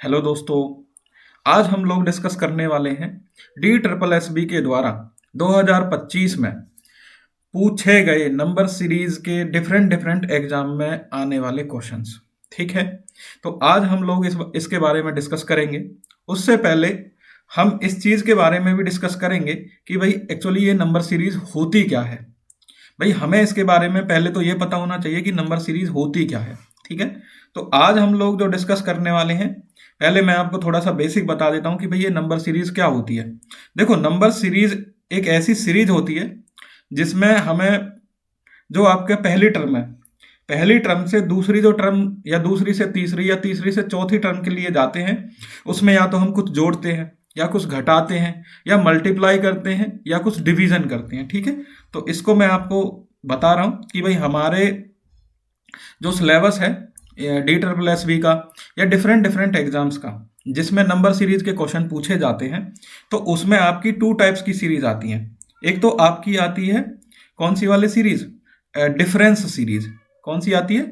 Hello दोस्तों। आज हम लोग डिस्कस करने वाले हैं डी ट्रिपल एस बी के द्वारा 2025 में पूछे गए नंबर सीरीज के डिफरेंट डिफरेंट एग्जाम में आने वाले क्वेश्चंस। ठीक है, तो आज हम लोग इसके बारे में डिस्कस करेंगे। उससे पहले हम इस चीज़ के बारे में भी डिस्कस करेंगे कि भाई एक्चुअली ये नंबर सीरीज होती क्या है। भाई हमें इसके बारे में पहले तो ये पता होना चाहिए कि नंबर सीरीज होती क्या है। ठीक है, तो आज हम लोग जो डिस्कस करने वाले हैं, पहले मैं आपको थोड़ा सा बेसिक बता देता हूं कि भाई ये नंबर सीरीज क्या होती है। देखो, नंबर सीरीज एक ऐसी सीरीज होती है जिसमें हमें जो आपके पहली टर्म है, पहली टर्म से दूसरी जो टर्म या दूसरी से तीसरी या तीसरी से चौथी टर्म के लिए जाते हैं, उसमें या तो हम कुछ जोड़ते हैं या कुछ घटाते हैं या मल्टीप्लाई करते हैं या कुछ डिवीजन करते हैं। ठीक है, तो इसको मैं आपको बता रहा हूं कि भाई हमारे जो सिलेबस है डी ट्रिपल एस बी का या डिफरेंट डिफरेंट एग्जाम्स का जिसमें नंबर सीरीज के क्वेश्चन पूछे जाते हैं, तो उसमें आपकी टू टाइप्स की सीरीज आती हैं। एक तो आपकी आती है कौन सी वाली सीरीज? Difference series. कौन सी आती है?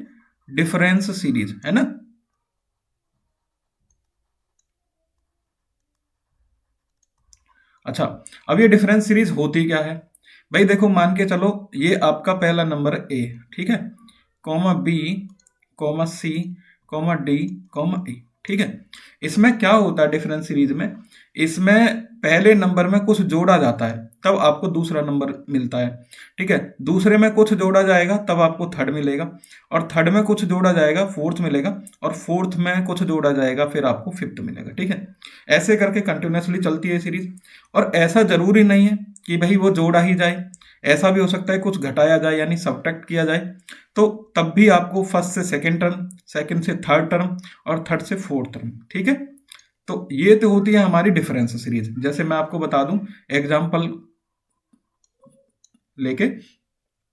डिफरेंस सीरीज, है ना। अच्छा, अब ये डिफरेंस सीरीज होती क्या है? भाई देखो, मान के चलो ये आपका पहला नंबर ए, ठीक है, कॉमा बी, कॉमा सी, कॉमा डी, कॉमा ई। ठीक है, इसमें क्या होता है डिफरेंस सीरीज में? इसमें पहले नंबर में कुछ जोड़ा जाता है तब आपको दूसरा नंबर मिलता है। ठीक है, दूसरे में कुछ जोड़ा जाएगा तब आपको थर्ड मिलेगा, और थर्ड में कुछ जोड़ा जाएगा फोर्थ मिलेगा, और फोर्थ में कुछ जोड़ा जाएगा फिर आपको फिफ्थ मिलेगा। ठीक है, ऐसे करके कंटिन्यूसली चलती है सीरीज। और ऐसा जरूरी नहीं है कि भाई वो जोड़ा ही जाए, ऐसा भी हो सकता है कुछ घटाया जाए यानी सब्ट्रैक्ट किया जाए, तो तब भी आपको फर्स्ट से सेकंड टर्म, सेकंड से थर्ड टर्म और थर्ड से फोर्थ टर्म। ठीक है, तो ये तो होती है हमारी डिफरेंस सीरीज। जैसे मैं आपको बता दूं एग्जांपल लेके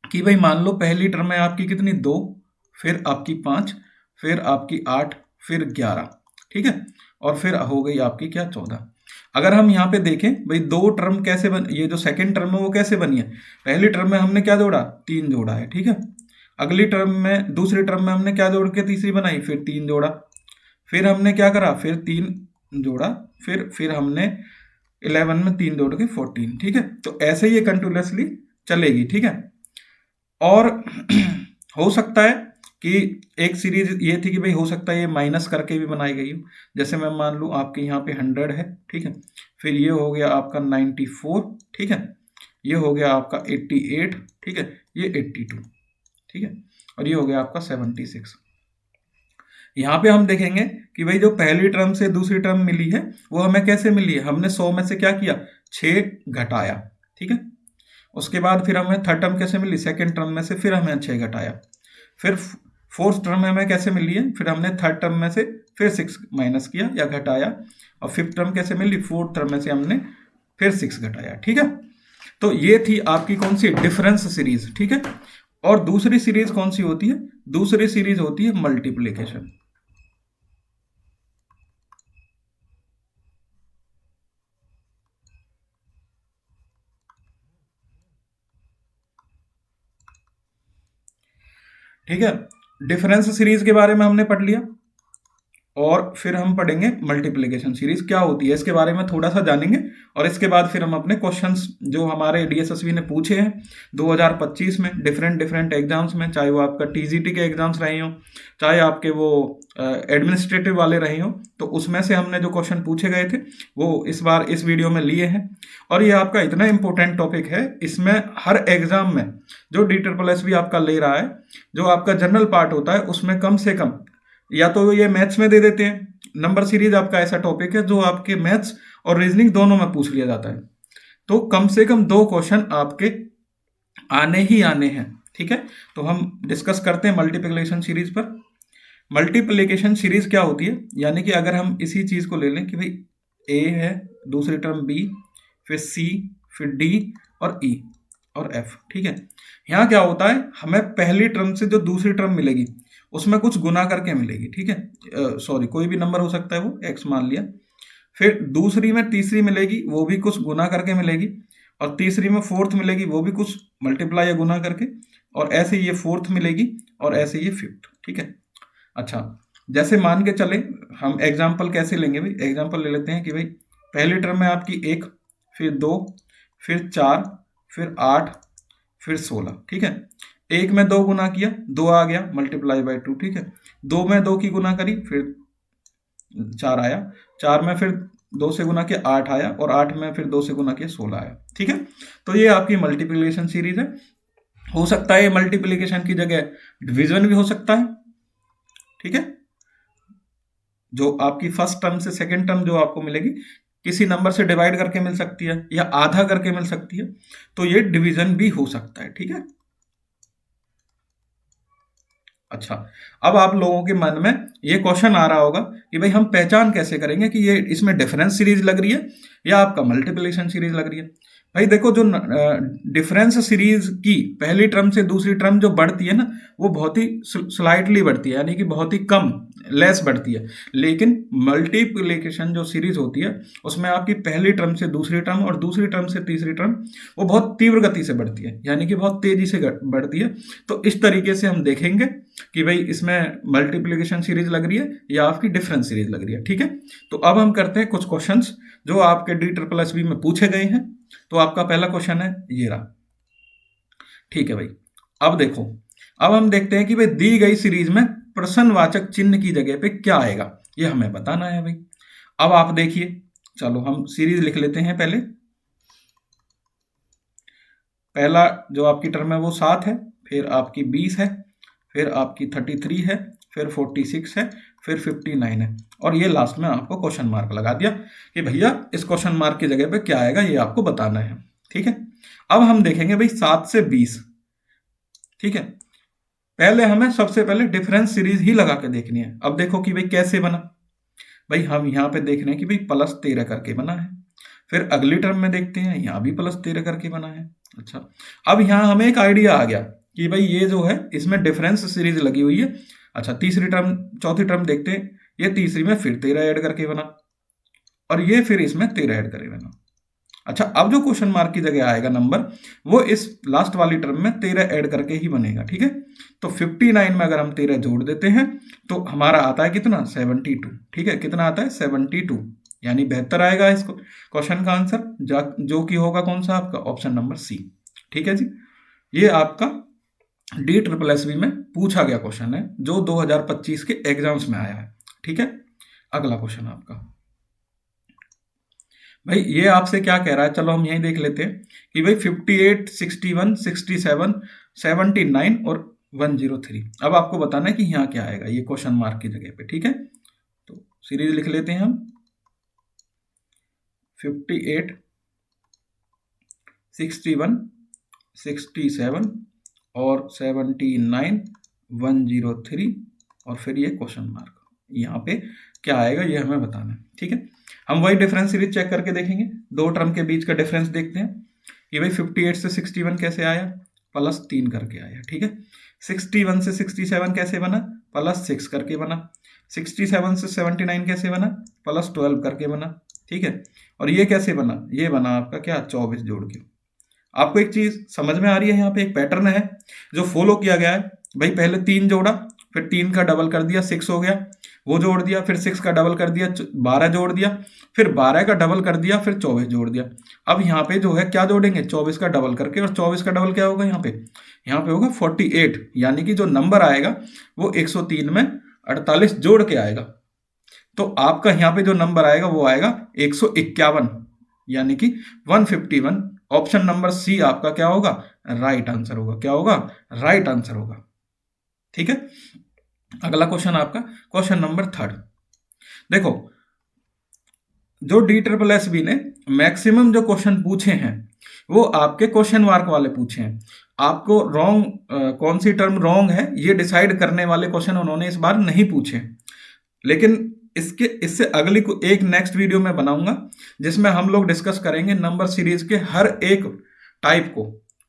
कि भाई मान लो पहली टर्म है आपकी कितनी? 2, फिर आपकी 5, फिर आपकी 8, फिर 11। ठीक है, और फिर हो गई आपकी क्या? 14। अगर हम यहाँ पे देखें भाई दो टर्म कैसे बन, ये जो सेकंड टर्म है वो कैसे बनी है? पहली टर्म में हमने क्या जोड़ा? 3 जोड़ा है। ठीक है, अगली टर्म में, दूसरी टर्म में हमने क्या जोड़ के तीसरी बनाई? फिर 3 जोड़ा, फिर हमने क्या करा? फिर 3 जोड़ा, फिर हमने 11 में 3 जोड़ के 14। ठीक है, तो ऐसे ही ये कंटिन्यूसली चलेगी। ठीक है, और हो सकता है कि एक सीरीज ये थी कि भाई हो सकता है ये माइनस करके भी बनाई गई हो। जैसे मैं मान लूँ आपके यहाँ पे 100 है, ठीक है, फिर ये हो गया आपका 94, ठीक है, ये हो गया आपका 88, ठीक है, ये 82, ठीक है, और ये हो गया आपका 76। यहाँ पे हम देखेंगे कि भाई जो पहली टर्म से दूसरी टर्म मिली है वो हमें कैसे मिली है? हमने 100 में से क्या किया? 6 घटाया। ठीक है, उसके बाद फिर हमें थर्ड टर्म कैसे मिली? सेकंड टर्म में से फिर हमें 6 घटाया। फिर फोर्थ टर्म हमें कैसे मिली है? फिर हमने थर्ड टर्म में से फिर 6 माइनस किया या घटाया। और फिफ्थ टर्म कैसे मिली? फोर्थ टर्म में से हमने फिर 6 घटाया। ठीक है, तो ये थी आपकी कौन सी? Difference series. ठीक है, और दूसरी सीरीज कौन सी होती है? दूसरी सीरीज होती है मल्टीप्लीकेशन। ठीक है, डिफरेंस सीरीज के बारे में हमने पढ़ लिया, और फिर हम पढ़ेंगे मल्टीप्लिकेशन सीरीज क्या होती है, इसके बारे में थोड़ा सा जानेंगे। और इसके बाद फिर हम अपने क्वेश्चंस जो हमारे डीएसएसबी ने पूछे हैं 2025 में डिफरेंट डिफरेंट एग्जाम्स में, चाहे वो आपका टीजीटी के एग्जाम्स रहे हो, चाहे आपके वो एडमिनिस्ट्रेटिव वाले रहे हो, तो उसमें से हमने जो क्वेश्चन पूछे गए थे वो इस बार इस वीडियो में लिए हैं। और ये आपका इतना इंपॉर्टेंट टॉपिक है, इसमें हर एग्जाम में जो डी ट्रिपल एस भी आपका ले रहा है, जो आपका जनरल पार्ट होता है उसमें कम से कम या तो ये मैथ्स में दे देते हैं। नंबर सीरीज आपका ऐसा टॉपिक है जो आपके मैथ्स और रीजनिंग दोनों में पूछ लिया जाता है, तो कम से कम 2 क्वेश्चन आपके आने ही आने हैं। ठीक है, तो हम डिस्कस करते हैं मल्टीप्लिकेशन सीरीज पर। मल्टीप्लिकेशन सीरीज क्या होती है, यानी कि अगर हम इसी चीज को ले लें कि भाई ए है, दूसरी टर्म बी, फिर सी, फिर डी और ई और एफ। ठीक है, यहाँ क्या होता है, हमें पहली टर्म से जो दूसरी टर्म मिलेगी उसमें कुछ गुना करके मिलेगी। ठीक है, सॉरी, कोई भी नंबर हो सकता है, वो एक्स मान लिया। फिर दूसरी में तीसरी मिलेगी, वो भी कुछ गुना करके मिलेगी, और तीसरी में फोर्थ मिलेगी, वो भी कुछ मल्टीप्लाई या गुना करके, और ऐसे ये फोर्थ मिलेगी, और ऐसे ये फिफ्थ। ठीक है, अच्छा, जैसे मान के चले, हम एग्जाम्पल कैसे लेंगे भाई, एग्जाम्पल ले लेते हैं कि भाई पहली टर्म में आपकी 1, फिर 2, फिर 4, फिर 8, फिर 16, ठीक है। 1 में 2 गुना किया, 2 आ गया, मल्टीप्लाई बाई 2, ठीक है। 2 में 2 की गुना करी, फिर 4 आया, 4 में फिर 2 से गुना किया 8 आया, और 8 में फिर 2 से गुना किया 16 आया, ठीक है। तो ये आपकी मल्टीप्लिकेशन सीरीज है। हो सकता है मल्टीप्लिकेशन की जगह डिवीजन भी हो सकता है, ठीक है। जो आपकी फर्स्ट टर्म से सेकंड टर्म जो आपको मिलेगी, किसी नंबर से डिवाइड करके मिल सकती है या आधा करके मिल सकती है, तो ये डिवीजन भी हो सकता है, ठीक है। अच्छा, अब आप लोगों के मन में ये क्वेश्चन आ रहा होगा कि भाई हम पहचान कैसे करेंगे कि ये इसमें डिफरेंस सीरीज लग रही है या आपका मल्टीप्लिकेशन सीरीज लग रही है। भाई देखो, जो डिफरेंस सीरीज की पहली टर्म से दूसरी टर्म जो बढ़ती है ना, वो बहुत ही स्लाइटली बढ़ती है, यानी कि बहुत ही कम, लेस बढ़ती है। लेकिन मल्टीप्लिकेशन जो सीरीज होती है, उसमें आपकी पहली टर्म से दूसरी टर्म और दूसरी टर्म से तीसरी टर्म वो बहुत तीव्र गति से बढ़ती है, यानी कि बहुत तेजी से बढ़ती है। तो इस तरीके से हम देखेंगे कि भाई इसमें मल्टीप्लिकेशन सीरीज लग रही है या आपकी डिफरेंस सीरीज लग रही है, ठीक है। तो अब हम करते हैं कुछ क्वेश्चंस जो आपके DSSB में पूछे गए हैं। तो आपका पहला क्वेश्चन है ये रहा, ठीक है भाई। अब देखो, अब हम देखते हैं कि भाई दी गई सीरीज में प्रश्नवाचक चिन्ह की जगह पे क्या आएगा, ये हमें बताना है भाई। अब आप देखिए, चलो हम सीरीज लिख लेते हैं। पहला जो आपकी टर्म है वो 7 है, फिर आपकी 20 है, फिर आपकी 33 है, फिर 46 है, फिर 59 है, और ये लास्ट में आपको क्वेश्चन मार्क लगा दिया कि भैया इस क्वेश्चन मार्क की जगह पे क्या आएगा, ये आपको बताना है, ठीक है। अब हम देखेंगे भाई 7 से 20, ठीक है। पहले हमें सबसे पहले डिफरेंस सीरीज ही लगा के देखनी है। अब देखो कि भाई कैसे बना। भाई हम यहाँ पे देख रहे हैं कि भाई +13 करके बना है। फिर अगली टर्म में देखते हैं, यहाँ भी +13 करके बना है। अच्छा, अब यहाँ हमें एक आइडिया आ गया कि भाई ये जो है इसमें डिफरेंस सीरीज लगी हुई है। अच्छा, तीसरी टर्म, चौथी टर्म देखते हैं, ये तीसरी में फिर 13 ऐड करके बना, और ये फिर इसमें 13 ऐड करके बना। अच्छा, अब जो क्वेश्चन मार्क की जगह आएगा नंबर, वो इस लास्ट वाली टर्म में 13 ऐड करके ही बनेगा, ठीक है। तो 59 में अगर हम 13 जोड़ देते हैं तो हमारा आता है कितना, 72, ठीक है। कितना आता है, 72, यानी 72 आएगा इसको क्वेश्चन का आंसर, जो कि होगा कौन सा आपका, ऑप्शन नंबर सी, ठीक है जी। ये आपका DSSB में पूछा गया क्वेश्चन है जो 2025 के एग्जाम्स में आया है, ठीक है। अगला क्वेश्चन आपका भाई, ये आपसे क्या कह रहा है, चलो हम यही देख लेते हैं कि भाई 58, 61, 67, 79 और 103। अब आपको बताना है कि यहाँ क्या आएगा, ये क्वेश्चन मार्क की जगह पे, ठीक है। तो सीरीज लिख लेते हैं हम, 58, 61, 67 और 79, 103, और फिर ये क्वेश्चन मार्क। यहाँ पे क्या आएगा ये हमें बताना है, ठीक है। हम वही डिफरेंस सीरीज चेक करके देखेंगे, दो टर्म के बीच का डिफरेंस देखते हैं कि भाई 58 से 61 कैसे आया, +3 करके आया, ठीक है। 61 से 67 कैसे बना, +6 करके बना। 67 से 79 कैसे बना, +12 करके बना, ठीक है। और ये कैसे बना, ये बना आपका क्या, 24 जोड़ के। आपको एक चीज समझ में आ रही है, यहाँ पे एक पैटर्न है जो फॉलो किया गया है। भाई पहले 3 जोड़ा, फिर 3 का डबल कर दिया 6 हो गया, वो जोड़ दिया, फिर 6 का डबल कर दिया 12 जोड़ दिया, फिर 12 का डबल कर दिया, फिर 24 जोड़ दिया। अब यहाँ पे जो है क्या जोड़ेंगे, 24 का डबल करके, और 24 का डबल क्या होगा यहाँ पे होगा 48, यानी कि जो नंबर आएगा वो 103 में 48 जोड़ के आएगा। तो आपका यहाँ पे जो नंबर आएगा वो आएगा 151, यानी कि 151। ऑप्शन नंबर सी आपका क्या होगा, राइट आंसर होगा। क्या होगा, राइट आंसर होगा, ठीक है। अगला क्वेश्चन आपका, क्वेश्चन नंबर 3। देखो, जो DSSB ने मैक्सिमम जो क्वेश्चन पूछे हैं वो आपके क्वेश्चन मार्क वाले पूछे हैं। आपको रॉन्ग कौन सी टर्म रॉन्ग है ये डिसाइड करने वाले क्वेश्चन उन्होंने इस बार नहीं पूछे। लेकिन इससे अगली को एक नेक्स्ट वीडियो में बनाऊंगा जिसमें हम लोग डिस्कस करेंगे नंबर सीरीज के हर एक टाइप को,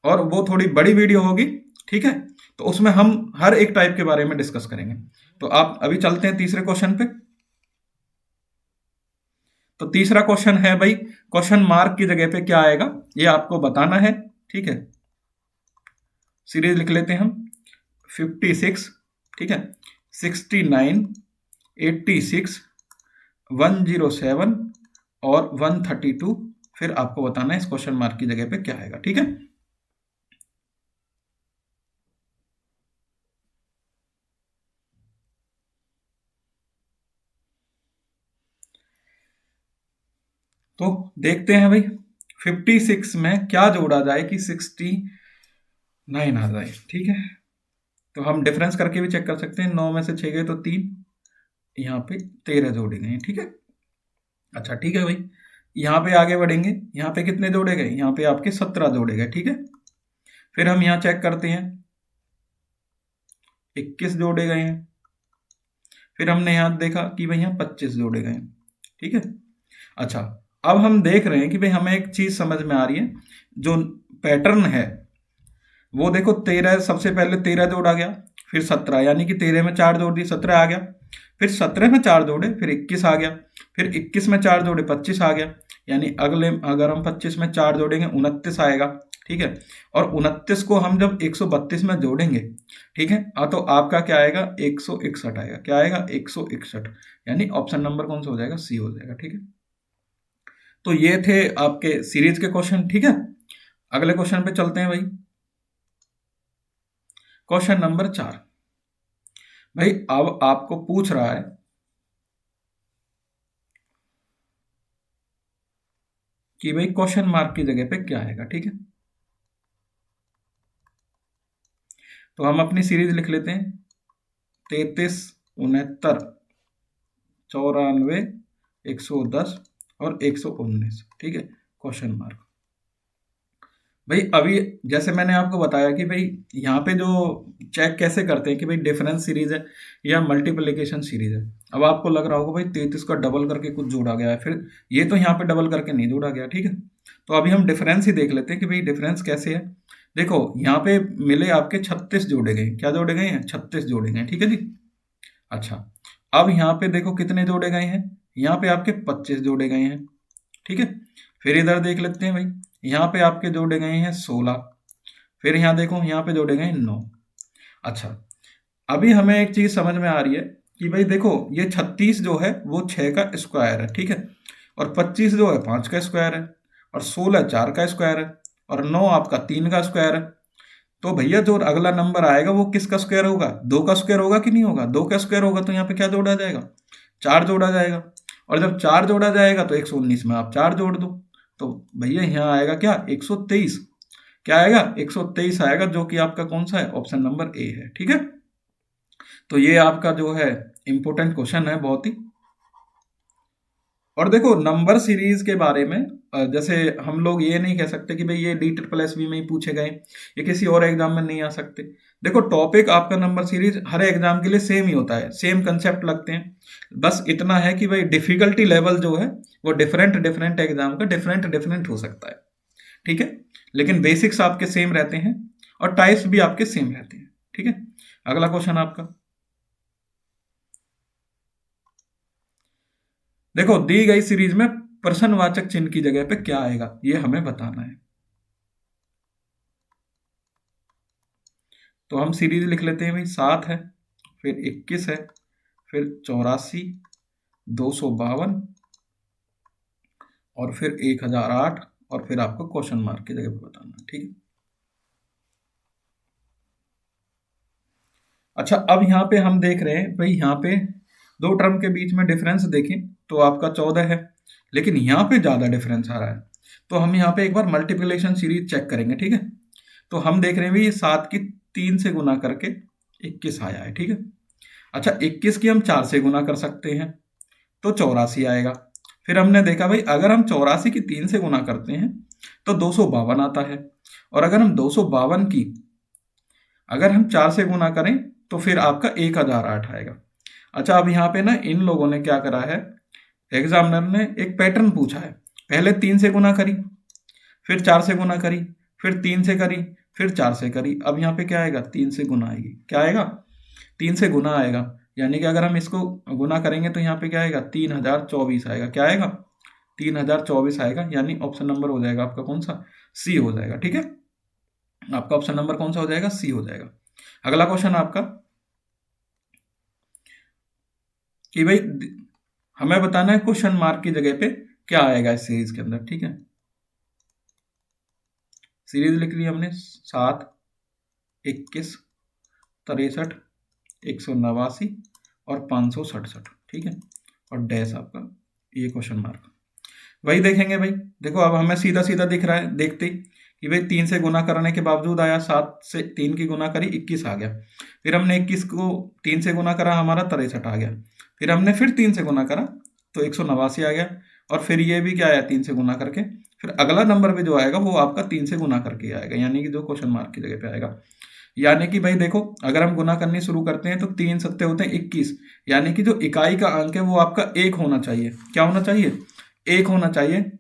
और वो थोड़ी बड़ी वीडियो होगी, ठीक है। तो उसमें हम हर एक टाइप के बारे में डिस्कस करेंगे। तो आप अभी चलते हैं तीसरे क्वेश्चन पे। तो तीसरा क्वेश्चन है भाई, क्वेश्चन मार्क की जगह पे क्या आएगा ये आपको बताना है, ठीक है। सीरीज लिख लेते हैं हम, 56, ठीक है, 69, 86, 107 और 132, फिर आपको बताना है इस क्वेश्चन मार्क की जगह पे क्या आएगा। ठीक है, तो देखते हैं भाई 56 में क्या जोड़ा जाए कि 69 आ जाए। ठीक है, तो हम डिफरेंस करके भी चेक कर सकते हैं। 9 में से 6 गए तो 3, यहाँ पे 13 जोड़े गए। ठीक है, अच्छा ठीक है भाई, यहाँ पे आगे बढ़ेंगे। यहाँ पे कितने जोड़े गए? यहाँ पे आपके 17 जोड़े गए। ठीक है, फिर हम यहाँ चेक करते हैं 21 जोड़े गए हैं। फिर हमने यहाँ देखा कि भाई यहाँ 25 जोड़े गए हैं। ठीक है, अच्छा अब हम देख रहे हैं कि भाई हमें एक चीज समझ में आ रही है, जो पैटर्न है वो देखो 13, सबसे पहले 13 जोड़ा गया, फिर 17, यानी कि 13 में 4 जोड़ दिए 17 आ गया, फिर 17 में 4 जोड़े फिर 21 आ गया, फिर 21 में 4 जोड़े 25 आ गया, यानी अगले अगर हम 25 में 4 जोड़ेंगे 29 आएगा। ठीक है, और 29 को हम जब 132 में जोड़ेंगे, ठीक है, तो आपका क्या आएगा? 161 आएगा। क्या आएगा? 161, यानी ऑप्शन नंबर कौन सा हो जाएगा? सी हो जाएगा। ठीक है, तो ये थे आपके सीरीज के क्वेश्चन। ठीक है, अगले क्वेश्चन पे चलते हैं भाई। क्वेश्चन नंबर 4 भाई, अब आपको पूछ रहा है कि भाई क्वेश्चन मार्क की जगह पे क्या आएगा। ठीक है, तो हम अपनी सीरीज लिख लेते हैं 33, 69, 94, 110 और 119। ठीक है, क्वेश्चन मार्क। भाई अभी जैसे मैंने आपको बताया कि भाई यहाँ पे जो चेक कैसे करते हैं कि भाई डिफरेंस सीरीज है या मल्टीप्लिकेशन सीरीज है। अब आपको लग रहा होगा भाई 33 का डबल करके कुछ जोड़ा गया है, फिर ये तो यहाँ पे डबल करके नहीं जोड़ा गया। ठीक है, तो अभी हम डिफरेंस ही देख लेते हैं कि भाई डिफरेंस कैसे है। देखो यहाँ पे मिले आपके 36 जोड़े गए। क्या जोड़े गए हैं? 36 जोड़े गए। ठीक है जी, अच्छा अब यहाँ पे देखो कितने जोड़े गए हैं? यहाँ पे आपके 25 जोड़े गए हैं। ठीक है, फिर इधर देख लेते हैं भाई, यहाँ पे आपके जोड़े गए हैं 16, फिर यहाँ देखो यहाँ पे जोड़े गए हैं 9। अच्छा, अभी हमें एक चीज समझ में आ रही है कि भाई देखो ये 36 जो है वो 6 का स्क्वायर है। ठीक है, और 25 जो है 5 का स्क्वायर है, और 16 4 का स्क्वायर है, और 9 आपका 3 का स्क्वायर है। तो भैया जो अगला नंबर आएगा वो किसका स्क्वायर होगा? 2 का स्क्वायर होगा कि नहीं होगा? 2 का स्क्वायर होगा तो यहाँ पे क्या जोड़ा जाएगा? 4 जोड़ा जाएगा, और जब 4 जोड़ा जाएगा तो 119 में आप 4 जोड़ दो, तो भैया यहाँ आएगा क्या? 123। क्या आएगा? 123 आएगा, जो कि आपका कौन सा है? ऑप्शन नंबर ए है। ठीक है, तो ये आपका जो है इंपॉर्टेंट क्वेश्चन है बहुत ही। और देखो नंबर सीरीज के बारे में जैसे हम लोग ये नहीं कह सकते कि भाई ये DSSB में ही पूछे गए, ये किसी और एग्जाम में नहीं आ सकते। देखो टॉपिक आपका नंबर सीरीज हर एग्जाम के लिए सेम ही होता है, सेम कंसेप्ट लगते हैं। बस इतना है कि भाई डिफिकल्टी लेवल जो है वो डिफरेंट डिफरेंट एग्जाम का डिफरेंट डिफरेंट हो सकता है। ठीक है, लेकिन बेसिक्स आपके सेम रहते हैं और टाइप्स भी आपके सेम रहते हैं। ठीक है, अगला क्वेश्चन आपका देखो, दी गई सीरीज में प्रश्नवाचक चिन्ह की जगह पे क्या आएगा ये हमें बताना है। तो हम सीरीज लिख लेते हैं भाई, 7 है, फिर 21 है, फिर 84, 252 और फिर 1008, और फिर आपको क्वेश्चन मार्क की जगह पे बताना है। ठीक है, अच्छा अब यहाँ पे हम देख रहे हैं भाई, यहाँ पे दो टर्म के बीच में डिफरेंस देखें तो आपका 14 है, लेकिन यहाँ पे ज्यादा डिफरेंस आ रहा है। तो हम यहाँ पे एक बार मल्टीप्लिकेशन सीरीज चेक करेंगे। ठीक है, तो हम देख रहे हैं भाई ये 7 की 3 से गुना करके 21 आया है। ठीक है, अच्छा 21 की हम 4 से गुना कर सकते हैं तो 84 आएगा। फिर हमने देखा भाई अगर हम 84 की 3 से गुना करते हैं तो 252 आता है, और अगर हम 252 की अगर हम 4 से गुना करें तो फिर आपका 1008 आएगा। अच्छा अब यहाँ पे ना इन लोगों ने क्या करा है, एग्जामिनर ने एक पैटर्न पूछा है। पहले 3 से गुना करी, फिर 4 से गुना करी, फिर 3 से करी, फिर 4 से करी। अब यहाँ पे क्या आएगा? 3 से गुना आएगी। क्या आएगा? 3 से गुना आएगा, यानी कि अगर हम इसको गुना करेंगे तो यहाँ पे क्या आएगा? 3024 आएगा। क्या आएगा? 3024 आएगा, यानी ऑप्शन नंबर हो जाएगा आपका कौन सा? सी हो जाएगा। ठीक है, आपका ऑप्शन नंबर कौन सा हो जाएगा? सी हो जाएगा। अगला क्वेश्चन आपका कि भाई हमें बताना है क्वेश्चन मार्क की जगह पे क्या आएगा इस सीरीज के अंदर। ठीक है, सीरीज लिख ली हमने 7, 21, 63, 189 और 567। ठीक है, और डैश आपका ये क्वेश्चन मार्क। वही देखेंगे भाई, देखो अब हमें सीधा सीधा दिख रहा है देखते ही कि भाई 3 से गुना करने के बावजूद आया, 7 से 3 की गुना करी 21 आ गया। फिर हमने 21 को 3 से गुना करा, हमारा 63 आ गया। फिर हमने फिर 3 से गुना करा तो 189 आ गया। और फिर ये भी क्या आया 3 से गुना करके। फिर अगला नंबर भी जो आएगा वो आपका 3 से गुना करके आएगा, यानी कि जो क्वेश्चन मार्क की जगह पे आएगा। यानी कि भाई देखो, अगर हम गुना करनी शुरू करते हैं तो 3 सत्ते होते हैं 21, यानी कि जो इकाई का अंक है वो आपका 1 होना चाहिए। क्या होना चाहिए? 1 होना चाहिए।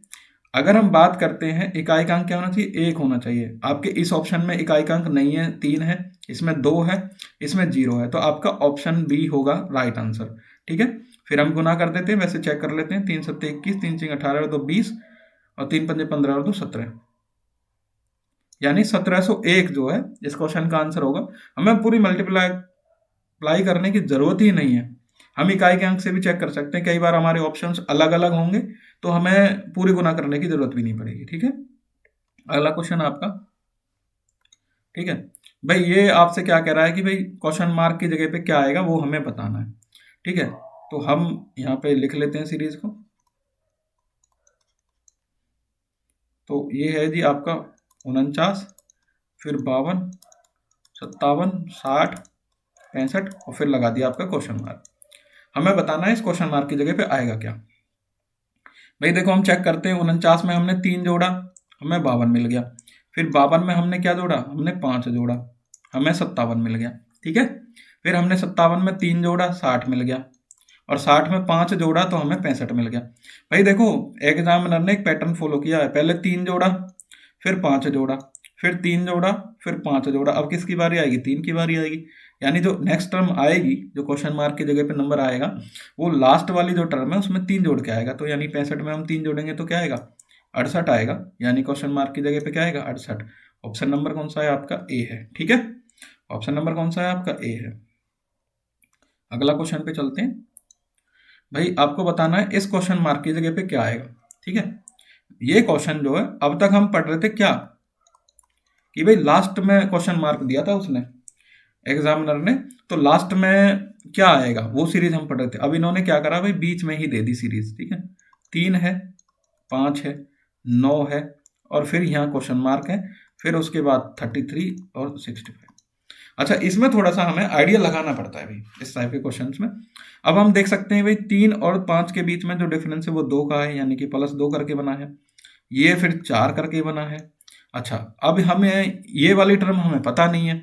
अगर हम बात करते हैं इकाई का अंक क्या होना चाहिए? 1 होना चाहिए। आपके इस ऑप्शन में इकाई का अंक नहीं है, 3 है, इसमें 2 है, इसमें 0 है, तो आपका ऑप्शन बी होगा राइट आंसर। ठीक है, फिर हम गुना कर देते हैं, वैसे चेक कर लेते हैं। 3 सत्ते 21, 3 चिंग 18 और 2 20 और 3 पंजे 15 और 2 17, यानी 1701 जो है इस क्वेश्चन का आंसर होगा। हमें पूरी मल्टीप्लाई अप्लाई करने की जरूरत ही नहीं है, हम इकाई के अंक से भी चेक कर सकते हैं। कई बार हमारे ऑप्शंस अलग अलग होंगे तो हमें पूरी गुना करने की जरूरत भी नहीं पड़ेगी। ठीक है, अगला क्वेश्चन आपका। ठीक है भाई, ये आपसे क्या कह रहा है कि भाई क्वेश्चन मार्क की जगह पे क्या आएगा वो हमें बताना है। ठीक है, तो हम यहाँ पे लिख लेते हैं सीरीज को। तो ये है जी आपका 49, फिर 52, 57, 60, 65 और फिर लगा दिया आपका क्वेश्चन मार्क। हमें बताना है इस क्वेश्चन मार्क की जगह पे आएगा क्या। भाई देखो, हम चेक करते हैं। 49 में हमने 3 जोड़ा, हमें 52 मिल गया। फिर 52 में हमने क्या जोड़ा? हमने 5 जोड़ा, हमें 57 मिल गया। ठीक है, फिर हमने 57 में 3 जोड़ा, 60 मिल गया। और 60 में 5 जोड़ा तो हमें 65 मिल गया। भाई देखो, एग्जामिनर ने एक पैटर्न फॉलो किया है, पहले 3 जोड़ा, फिर 5 जोड़ा, फिर 3 जोड़ा, फिर 5 जोड़ा। अब किसकी बारी आएगी? 3 की बारी आएगी। यानी जो नेक्स्ट टर्म आएगी, जो क्वेश्चन मार्क की जगह पे नंबर आएगा, वो लास्ट वाली जो टर्म है उसमें 3 जोड़ के आएगा। तो यानी 65 में हम 3 जोड़ेंगे तो क्या आएगा? 68 आएगा। यानी क्वेश्चन मार्क की जगह पे क्या आएगा? 68। ऑप्शन नंबर कौन सा है आपका? ए है। ठीक है, ऑप्शन नंबर कौन सा है आपका? ए है। अगला क्वेश्चन पे चलते हैं। भाई आपको बताना है इस क्वेश्चन मार्क की जगह पे क्या आएगा। ठीक है, ये क्वेश्चन जो है अब तक हम पढ़ रहे थे क्या, कि भाई लास्ट में क्वेश्चन मार्क दिया था उसने, एग्जामिनर ने, तो लास्ट में क्या आएगा वो सीरीज हम पढ़ रहे थे। अब इन्होंने क्या करा भाई, बीच में ही दे दी सीरीज। ठीक है, 3 है, 5 है, 9 है और फिर यहाँ क्वेश्चन मार्क है, फिर उसके बाद 33 और 65। अच्छा, इसमें थोड़ा सा हमें आइडिया लगाना पड़ता है भाई इस टाइप के क्वेश्चंस में। अब हम देख सकते हैं भाई 3 और 5 के बीच में जो डिफरेंस है वो 2 का है, यानी कि +2 करके बना है। ये फिर 4 करके बना है। अच्छा, अब हमें ये वाली टर्म हमें पता नहीं है,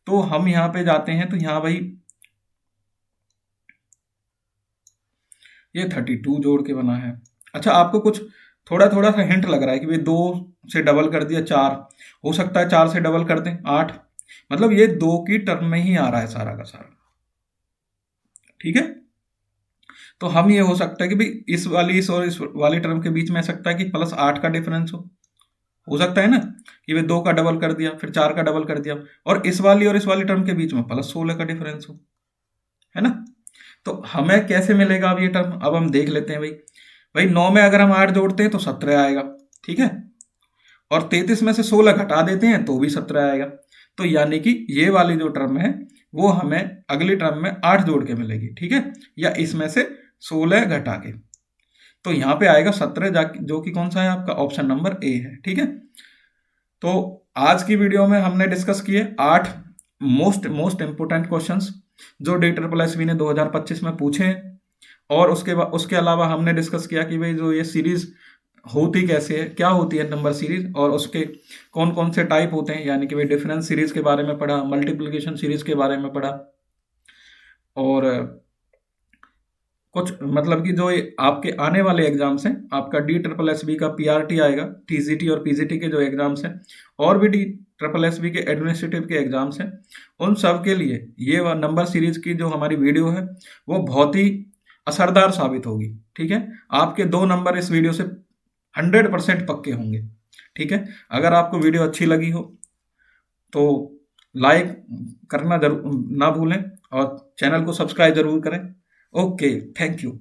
तो हम यहाँ पे जाते हैं, तो यहाँ भाई ये 32 जोड़ के बना है। अच्छा, आपको कुछ थोड़ा थोड़ा सा हिंट लग रहा है कि भाई 2 से डबल कर दिया 4, हो सकता है 4 से डबल कर दें 8, मतलब ये 2 की टर्म में ही आ रहा है सारा का सारा। ठीक है, तो हम ये हो सकता है कि भाई इस और इस वाली टर्म के बीच में आ सकता है कि +8 का डिफरेंस हो सकता है ना, कि वे 2 का डबल कर दिया, फिर 4 का डबल कर दिया, और इस वाली टर्म के बीच में +16 का डिफरेंस हो, है ना। तो हमें कैसे मिलेगा अब ये टर्म? अब हम देख लेते हैं भाई। भाई 9 में अगर हम 8 जोड़ते हैं तो 17 आएगा। ठीक है, और 33 में से 16 घटा देते हैं तो भी 17 आएगा। तो यानी कि ये वाली जो टर्म है वो हमें अगली टर्म में 8 जोड़ के मिलेगी। ठीक है, या इसमें से 16 घटा के, तो यहाँ पे आएगा 17, जो कि कौन सा है आपका? ऑप्शन नंबर ए है। ठीक है, तो आज की वीडियो में हमने डिस्कस किए 8 मोस्ट इंपोर्टेंट क्वेश्चंस जो DSSB ने 2025 में पूछे हैं। और उसके अलावा हमने डिस्कस किया कि भाई जो ये सीरीज होती कैसे है, क्या होती है नंबर सीरीज, और उसके कौन कौन से टाइप होते हैं, यानी कि भाई डिफरेंस सीरीज के बारे में पढ़ा, मल्टीप्लिकेशन सीरीज के बारे में पढ़ा, और कुछ मतलब कि जो आपके आने वाले एग्जाम्स हैं, आपका DSSB का PRT आएगा, TGT और PGT के जो एग्जाम्स हैं, और भी DSSB के एडमिनिस्ट्रेटिव के एग्जाम्स हैं, उन सब के लिए ये नंबर सीरीज की जो हमारी वीडियो है वो बहुत ही असरदार साबित होगी। ठीक है, आपके 2 नंबर इस वीडियो से 100% पक्के होंगे। ठीक है, अगर आपको वीडियो अच्छी लगी हो तो लाइक करना जरूर ना भूलें, और चैनल को सब्सक्राइब जरूर करें। Okay, thank you.